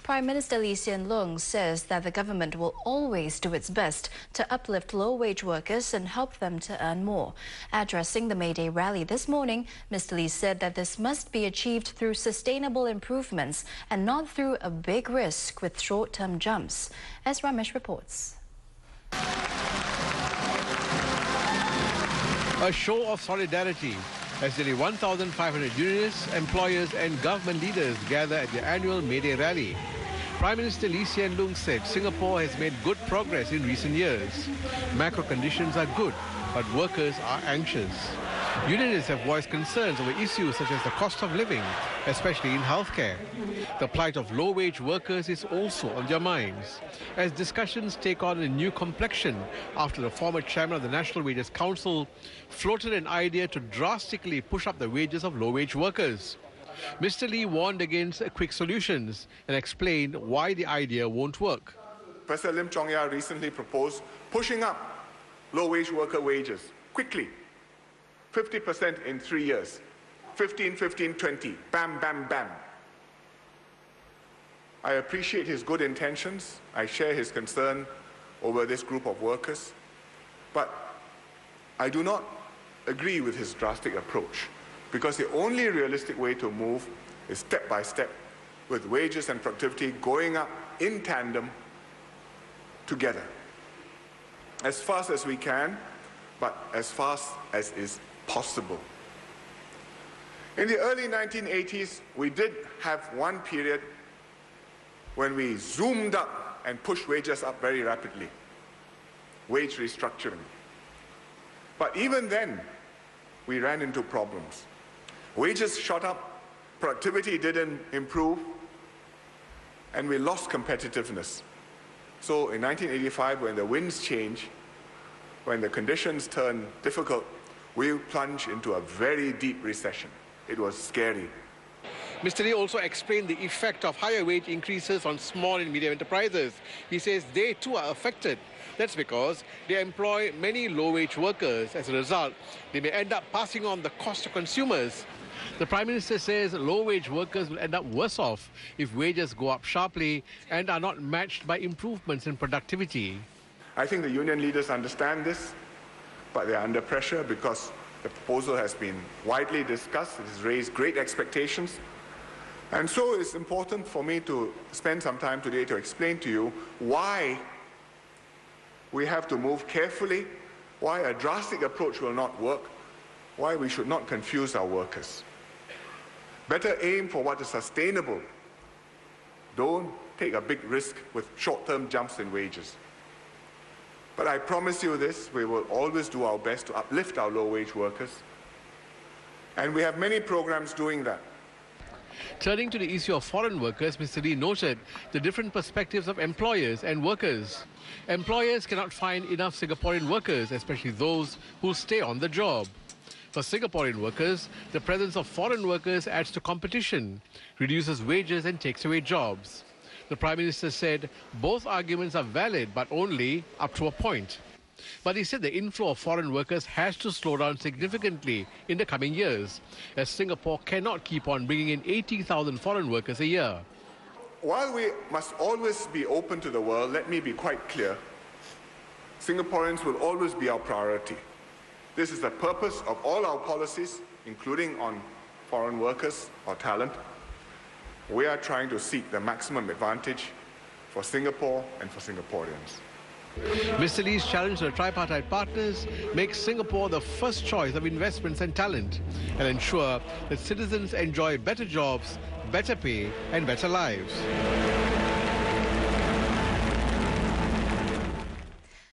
Prime Minister Lee Hsien Loong says that the government will always do its best to uplift low-wage workers and help them to earn more. Addressing the May Day rally this morning, Mr. Lee said that this must be achieved through sustainable improvements and not through a big risk with short-term jumps. As Ramesh reports. A show of solidarity as nearly 1,500 unionists, employers and government leaders gather at the annual May Day rally. Prime Minister Lee Hsien Loong said Singapore has made good progress in recent years. Macro conditions are good, but workers are anxious. Unionists have voiced concerns over issues such as the cost of living, especially in healthcare. The plight of low-wage workers is also on their minds, as discussions take on a new complexion after the former chairman of the National Wages Council floated an idea to drastically push up the wages of low-wage workers. Mr. Lee warned against quick solutions and explained why the idea won't work. Prof Lim Chong Yah recently proposed pushing up low-wage worker wages quickly. 50% in 3 years, 15, 15, 20, bam, bam, bam. I appreciate his good intentions. I share his concern over this group of workers. But I do not agree with his drastic approach, because the only realistic way to move is step by step, with wages and productivity going up in tandem together. As fast as we can, but as fast as is possible. In the early 1980s, we did have one period when we zoomed up and pushed wages up very rapidly. Wage restructuring. But even then, we ran into problems. Wages shot up, productivity didn't improve, and we lost competitiveness. So in 1985, when the winds changed, when the conditions turned difficult, we plunged into a very deep recession. It was scary. Mr. Lee also explained the effect of higher wage increases on small and medium enterprises. He says they too are affected. That's because they employ many low-wage workers. As a result, they may end up passing on the cost to consumers. The Prime Minister says low-wage workers will end up worse off if wages go up sharply and are not matched by improvements in productivity. I think the union leaders understand this, but they are under pressure because the proposal has been widely discussed. It has raised great expectations. And so it's important for me to spend some time today to explain to you why we have to move carefully, why a drastic approach will not work, why we should not confuse our workers. Better aim for what is sustainable. Don't take a big risk with short-term jumps in wages. But I promise you this, we will always do our best to uplift our low-wage workers. And we have many programs doing that. Turning to the issue of foreign workers, Mr. Lee noted the different perspectives of employers and workers. Employers cannot find enough Singaporean workers, especially those who stay on the job. For Singaporean workers, the presence of foreign workers adds to competition, reduces wages and takes away jobs. The Prime Minister said both arguments are valid, but only up to a point. But he said the inflow of foreign workers has to slow down significantly in the coming years, as Singapore cannot keep on bringing in 80,000 foreign workers a year. While we must always be open to the world, let me be quite clear. Singaporeans will always be our priority. This is the purpose of all our policies, including on foreign workers or talent. We are trying to seek the maximum advantage for Singapore and for Singaporeans. Mr. Lee's challenge to the tripartite partners makes Singapore the first choice of investments and talent and ensure that citizens enjoy better jobs, better pay and better lives.